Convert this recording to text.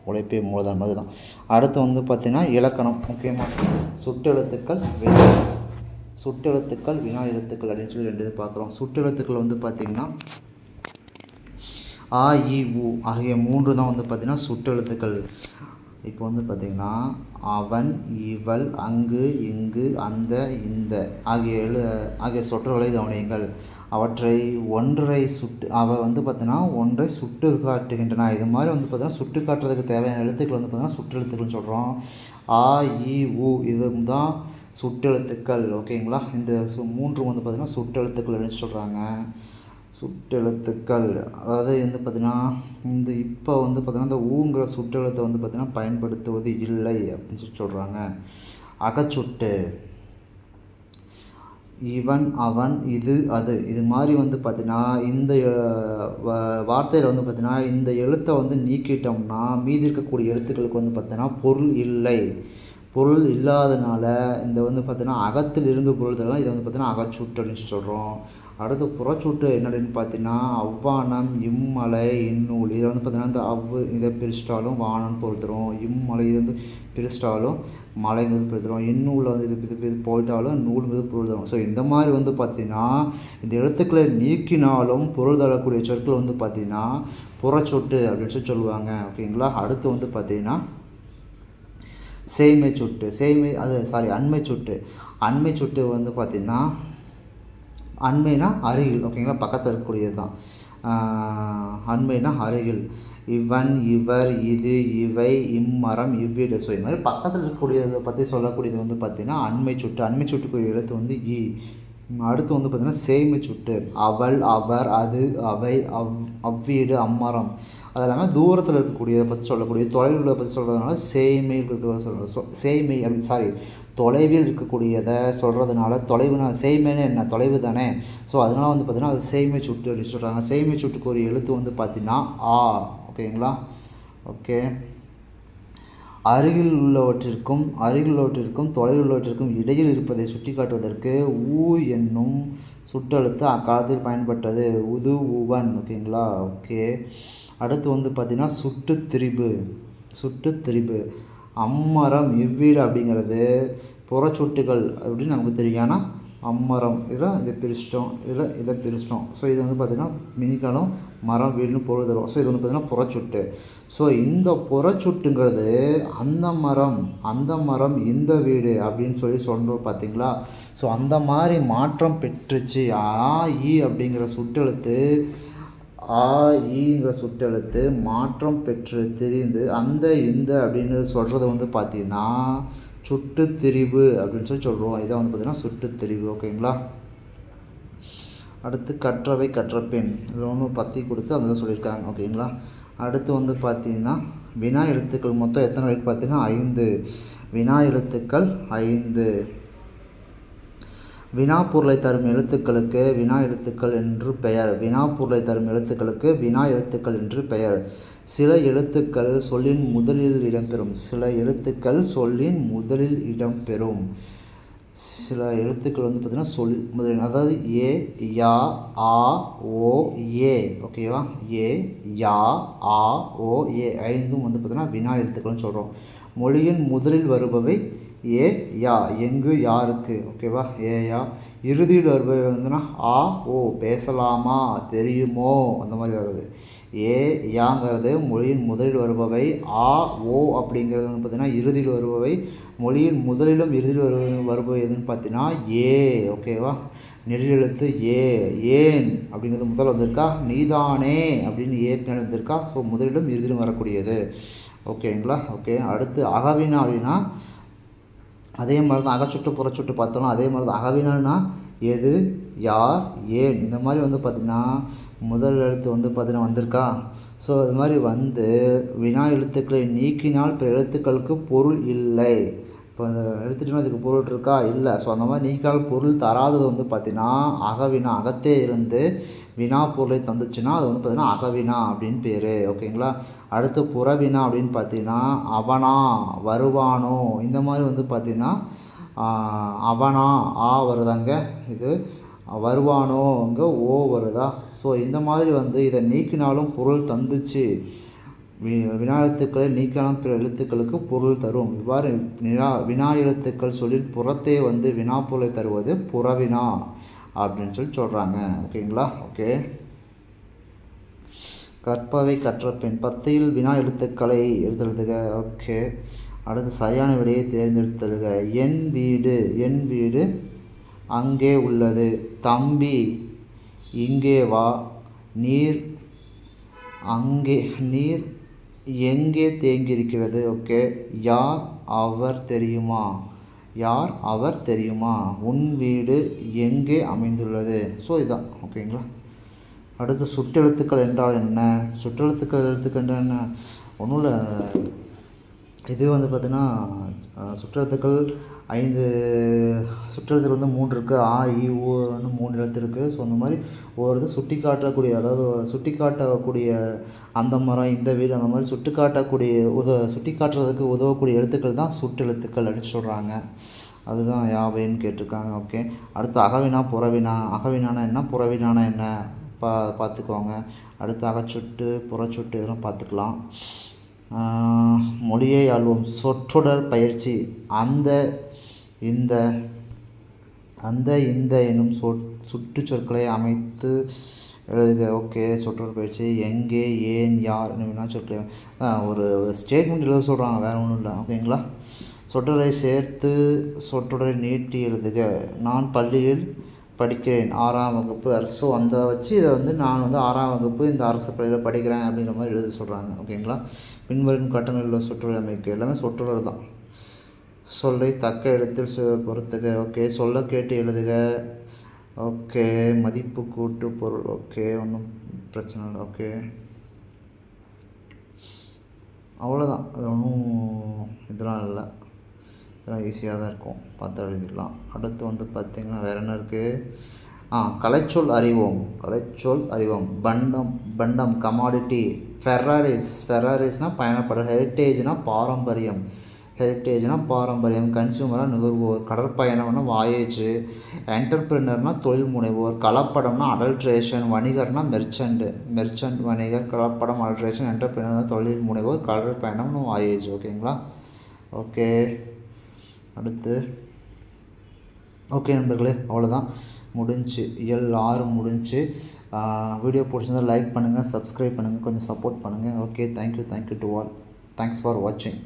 உழைப்பே மூலதனம் அதுதான். அடுத்து வந்து பார்த்திங்கன்னா இலக்கணம் முக்கியமாக சுட்டெழுத்துக்கள் வினா எழுத்துக்கள் அப்படின்னு சொல்லி 2 இது பார்க்குறோம். சுட்டெழுத்துக்கள் வந்து பார்த்திங்கன்னா ஆ இ உ ஆகிய 3 தான் வந்து பார்த்திங்கன்னா சுட்டெழுத்துக்கள். இப்போ வந்து பார்த்திங்கன்னா அவன், இவள், அங்கு, இங்கு, அந்த, இந்த ஆகிய சொற்றொடர்களை கவனியுங்கள். அவற்றை வந்து பார்த்திங்கன்னா ஒன்றை சுட்டு காட்டுகின்றன. இது மாதிரி வந்து பார்த்திங்கன்னா சுட்டு காட்டுறதுக்கு தேவையான எழுத்துக்கள் வந்து பார்த்திங்கன்னா சுற்றெழுத்துக்கள்னு சொல்கிறோம். ஆ இ உ இது தான் சுட்டெழுத்துக்கள். ஓகேங்களா. இந்த 3 வந்து பார்த்திங்கன்னா சுட்டெழுத்துக்கள் அப்படின்னு சொல்கிறாங்க. சுட்டெழுத்துக்கள் அதாவது வந்து பார்த்திங்கன்னா இப்போ வந்து பார்த்திங்கன்னா இந்த ஊங்கிற சுட்டெழுத்தை வந்து பார்த்திங்கன்னா பயன்படுத்துவது இல்லை அப்படின்னு சொல்கிறாங்க. அகச்சுட்டு இவன், அவன், இது, அது இது மாதிரி வந்து பார்த்திங்கன்னா இந்த வார்த்தையில் வந்து பார்த்திங்கன்னா இந்த எழுத்தை வந்து நீக்கிட்டோம்னா மீதி இருக்கக்கூடிய எழுத்துக்களுக்கு வந்து பார்த்திங்கன்னா பொருள் இல்லாதனால இந்த வந்து பார்த்திங்கன்னா அகத்தில் இருந்து பொருள் தரலாம். இதை வந்து பார்த்திங்கன்னா அகச்சூட்டு அப்படின்னு சொல்கிறோம். அடுத்து புறச்சூட்டு என்ன அப்படின்னு பார்த்தீங்கன்னா அவ்வானம், இம்மலை, இந்நூல். இதை வந்து பார்த்திங்கன்னா இந்த இதை பிரிச்சிட்டாலும் வானம்னு பொருள் தரும். இம்மலை இது வந்து பிரிச்சிட்டாலும் மலைங்கிறது பொருள் தரும். இந்நூலில் வந்து இது போயிட்டாலும் நூலுங்கிறது பொருள் தரும். ஸோ இந்த மாதிரி வந்து பார்த்திங்கன்னா இந்த எழுத்துக்களை நீக்கினாலும் பொருள் தரக்கூடிய சொற்கள் வந்து பார்த்திங்கன்னா புறச்சொட்டு அப்படின்னு சொல்லி சொல்லுவாங்க. ஓகேங்களா. அடுத்து வந்து பார்த்திங்கன்னா அண்மை சுட்டு வந்து பார்த்திங்கன்னா அண்மைனா அருகில். ஓகேங்களா. பக்கத்தில் இருக்கக்கூடியது தான் அண்மைனா அருகில். இவன், இவர், இது, இவை, இம்மரம், இவ்வீடு. ஸோ இது மாதிரி பக்கத்தில் இருக்கக்கூடியதை பற்றி சொல்லக்கூடியது வந்து பார்த்திங்கன்னா அண்மை சுட்டுக்குரிய எழுத்து வந்து இ. அடுத்து வந்து பார்த்திங்கன்னா சேய்மை சுட்டு அவள், அவர், அது, அவை, அவ்வீடு, அம்மரம். அது இல்லாமல் தூரத்தில் இருக்கக்கூடியதை பற்றி சொல்லக்கூடிய தொலைவில் உள்ளதை பற்றி சொல்கிறதுனால தொலைவில் இருக்கக்கூடியதை சொல்கிறதுனால தொலைவுனா சேய்மைன்னு என்ன தொலைவு தானே. ஸோ அதனால் வந்து பார்த்திங்கன்னா அது சேய்மை சுட்டு அப்படின்னு சொல்கிறாங்க. சேய்மை சுட்டுக்கு ஒரு எழுத்து வந்து பார்த்திங்கன்னா ஆ. ஓகேங்களா. ஓகே. அருகில் உள்ளவற்றிற்கும் தொலைவில் உள்ளவற்றிற்கும் இடையில் இருப்பதை சுட்டி காட்டுவதற்கு ஊ என்னும் சுட்டெழுத்து அக்காலத்தில் பயன்பட்டது. உது, உவன். ஓகேங்களா. ஓகே. அடுத்து வந்து பார்த்திங்கன்னா சுட்டு திரிபு அம்மரம், இவ்வீடு அப்படிங்கிறது புறச்சொட்டுகள் அப்படின்னு நமக்கு தெரியும். ஆனால் அம்மரம் இதை பிரிச்சிட்டோம். ஸோ இது வந்து பார்த்திங்கன்னா மினிக்காலம் மரம், வீடுன்னு பொருள் தரும். ஸோ இது வந்து பார்த்திங்கன்னா புறச்சொட்டு. ஸோ இந்த புறச்சொட்டுங்கிறது அந்த மரம் இந்த வீடு அப்படின்னு சொல்கிறோம் பார்த்தீங்களா. ஸோ அந்த மாதிரி மாற்றம் பெற்றுச்சு. ஆ இ அப்படிங்கிற சுட்டெழுத்து ஈங்கிற சுட்டெழுத்து மாற்றம் பெற்று திரிந்து அந்த இந்த அப்படின்னு சொல்கிறது வந்து பார்த்திங்கன்னா சுட்டு திரிவு அப்படின்னு சொல்கிறோம். இதை வந்து பார்த்திங்கன்னா சுட்டு திரிவு. ஓகேங்களா. அடுத்து கற்றவை கற்றபின் இதில் ஒன்று பற்றி கொடுத்து அந்த சொல்லியிருக்காங்க. ஓகேங்களா. அடுத்து வந்து பார்த்திங்கன்னா வினா எழுத்துக்கள் மொத்தம் எத்தனை வரைக்கும் பார்த்திங்கன்னா 5 வினா எழுத்துக்கள் 5. வினாப்பொருளை தரும் எழுத்துக்களுக்கு வினா எழுத்துக்கள் என்று பெயர். வினா எழுத்துக்கள் என்று பெயர். சில எழுத்துக்கள் சொல்லின் முதலில் இடம்பெறும். சில எழுத்துக்கள் வந்து பார்த்திங்கன்னா முதலில் அதாவது ஏ, யா, ஆ, ஓ, ஏ. ஓகேவா. ஏ, யா, ஆ, ஓ, ஏ 5 வந்து பார்த்திங்கன்னா வினா எழுத்துக்கள்னு சொல்கிறோம். மொழியின் முதலில் வருபவை ஏ, யா எங்கு, யாருக்கு. ஓகேவா. ஏ, யா. இறுதியில் வருபவை வந்துன்னா ஆ, ஓ பேசலாமா, தெரியுமோ அந்த மாதிரி வருது. ஏ, யாங்கிறது மொழியின் முதலில் வருபவை. ஆ, ஓ அப்படிங்கிறது வந்து பார்த்திங்கன்னா இறுதியில் வருபவை. மொழியின் முதலிலும் இறுதியில் வருபவை எதுன்னு பார்த்தீங்கன்னா ஏ. ஓகேவா. நெடிலெழுத்து ஏ. ஏன் அப்படிங்கிறது முதல் வந்திருக்கா, நீதானே அப்படின்னு ஏ பின்னாடி வந்திருக்கா. ஸோ முதலிலும் இறுதியிலும் வரக்கூடியது. ஓகேங்களா. ஓகே. அடுத்து அகவினா அப்படின்னா அதே மாதிரி தான் அகச்சுட்டு புறச்சுட்டு பார்த்தோம்னா அதே மாதிரி தான். அகவினான்னா எது, யார், ஏன் இந்த மாதிரி வந்து பார்த்திங்கன்னா முதல் எழுத்து வந்து பார்த்திங்கன்னா வந்திருக்கா. ஸோ இது மாதிரி வந்து வினா எழுத்துக்களை நீக்கினால் பிற எழுத்துக்களுக்கு பொருள் இல்லை. இப்போ அந்த எழுத்துட்டுனா இதுக்கு பொருள் இருக்கா, இல்லை. ஸோ அந்த மாதிரி நீக்கினால் பொருள் தராதது வந்து பார்த்திங்கன்னா அகவினா. அகத்தே இருந்து வினா பொருளை தந்துச்சுன்னா அது வந்து பார்த்திங்கன்னா அகவினா அப்படின்னு பேர். ஓகேங்களா. அடுத்து புறவினா அப்படின்னு பார்த்தீங்கன்னா அவனா, வருவானோ இந்த மாதிரி வந்து பார்த்திங்கன்னா அவனா ஆ வருதாங்க, இது வருவானோ இங்கே ஓ வருதா. ஸோ இந்த மாதிரி வந்து இதை நீக்கினாலும் பொருள் தந்துச்சு, வினா எழுத்துக்களை நீக்கலாம் பிற எழுத்துக்களுக்கு பொருள் தரும். இவ்வாறு வினா எழுத்துக்கள் சொல்லில் புறத்தே வந்து வினாப்பொருளை தருவது புறவினா அப்படின்னு சொல்கிறாங்க. ஓகேங்களா? ஓகே. கற்பவை கற்ற பெண் 10ல் வினா எழுத்துக்களை எழுதுக. ஓகே. அடுத்து சரியான விடையை தேர்ந்தெடுத்தெழுக. என் வீடு அங்கே உள்ளது. தம்பி இங்கே வா. நீர் எங்கே தேங்கியிருக்கிறது. ஓகே. யார் அவர் தெரியுமா. உன் வீடு எங்கே அமைந்துள்ளது. ஸோ இதான். ஓகேங்களா? அடுத்து சுற்றெழுத்துக்கள் என்றால் என்ன? சுற்றெழுத்துக்கள் என்ன? ஒன்றும் இல்லை. இது வந்து பார்த்திங்கன்னா சுற்றெழுத்துக்கள் 5 சுற்றெழுத்துக்கள் வந்து 3 இருக்குது. ஆ இ ஊன்னு 3 எழுத்து இருக்குது. ஸோ அந்த மாதிரி ஒரு இது சுட்டி காட்டக்கூடிய அந்த மரம் இந்த வீடு அந்த மாதிரி சுட்டி காட்டுறதுக்கு உதவக்கூடிய எழுத்துக்கள் தான் சுற்றெழுத்துக்கள் அப்படின்னு சொல்கிறாங்க. அதுதான் யாவைன்னு கேட்டிருக்காங்க. ஓகே. அடுத்து அகவினா புறவினா. அகவினானா என்ன, புறவினானா என்ன பார்த்துக்கோங்க. அடுத்து அகச்சுட்டு புறச்சுட்டு இதெல்லாம் பார்த்துக்கலாம். மொழியை ஆள்வோம். சொற்றொடர் பயிற்சி. அந்த இந்த எனும் சுட்டு சொற்களை அமைத்து எழுதுக. ஓகே. சொற்றொடர் பயிற்சி. எங்கே, ஏன், யார் வினா சொற்களை ஒரு ஸ்டேட்மெண்ட் எழுத சொல்கிறாங்க, வேறு ஒன்றும் இல்லை. ஓகேங்களா? சொற்றொடரை சேர்த்து சொற்றொடரை நீட்டி எழுதுக. நான் பள்ளியில் படிக்கிறேன் 6ஆம் வகுப்பு அரசு. ஸோ அந்த வச்சு இதை வந்து நான் வந்து 6ஆம் வகுப்பு இந்த அரசு பள்ளியில் படிக்கிறேன் அப்படிங்கிற மாதிரி எழுத சொல்கிறாங்க. ஓகேங்களா? பின்வரும் கட்டணம் உள்ள சொற்றொடர் அமைக்க. எல்லாமே சொற்றொடர் தான். சொல்லை தக்க இடத்தில் பொறுத்துக. ஓகே. சொல்ல கேட்டு எழுதுக. ஓகே. மதிப்பு கூட்டு பொருள். ஓகே. ஒன்றும் பிரச்சனை இல்லை. ஓகே. அவ்வளோதான். அது ஒன்றும் இதெல்லாம் இல்லை. இதெல்லாம் ஈஸியாக தான் இருக்கும், பார்த்து எழுதிடலாம். அடுத்து வந்து பார்த்திங்கன்னா வேறு என்ன இருக்குது? கலைச்சொல் அறிவோம். பண்டம் கமாடிட்டி. ஃபெராரிஸ்னால் பயணப்படல். ஹெரிட்டேஜ்னால் பாரம்பரியம். கன்சியூமராக நுகர்வோர். கடற்பயணம்னா வாயேஜ். என்டர்பிரினர்னால் தொழில் முனைவோர். கலப்படம்னா அடல்ட்ரேஷன். வணிகர்னா மெர்ச்சன்ட் வணிகர். கலப்படம் அடல்ட்ரேஷன். என்டர்பிரினர் தொழில் முனைவோர். கடற்பயணம்னு வாயேஜ். ஓகேங்களா? ஓகே. அடுத்து ஓகே நண்பர்களே, அவ்வளோதான் முடிஞ்சு. இயல் 6 முடிஞ்சு. வீடியோ பிடிச்சிருந்தால் லைக் பண்ணுங்கள், சப்ஸ்கிரைப் பண்ணுங்கள், கொஞ்சம் சப்போர்ட் பண்ணுங்கள். Okay. Thank you to all. Thanks for வாட்சிங்.